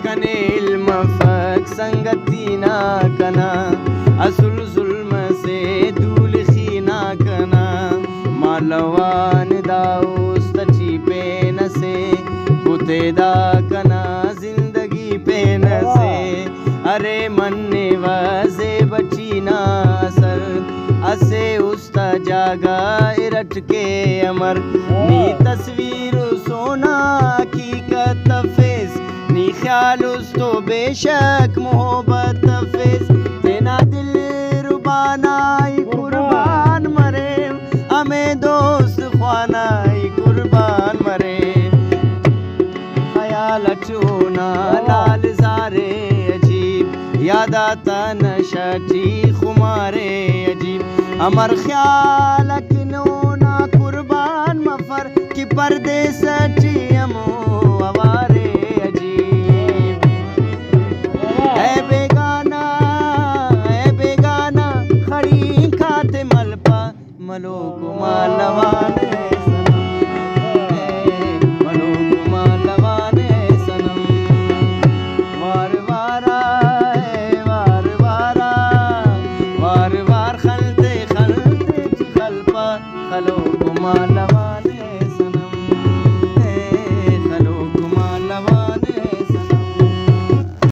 कने इल्म फक संगती ना कना असुल जुल्म से दूल खीना कना मालवान दाउस तची पेन से बुतेदा कना जिंदगी पेन से अरे मन्ने वजे बची ना असर असे उस्ता जागा इरट के अमर नी तस्वीर सोना हकीकत फेस नी ख्याल उस्तो बेशक मोहब्बत फेस तेना दिल रुबानाई कुर्बान मरे हमें दोस्त ख्वानाई कुर्बान मरे ख्याल अचूना लाल जारे अजीब याद आता नशटी खुमारे अजीब अमर ख्याल अकनोना कुर्बान मफर की परदेस अमो अवारे अजीब है बेगाना खड़ी खाते मलपा मलो को मालवाने खलो गुमा लवा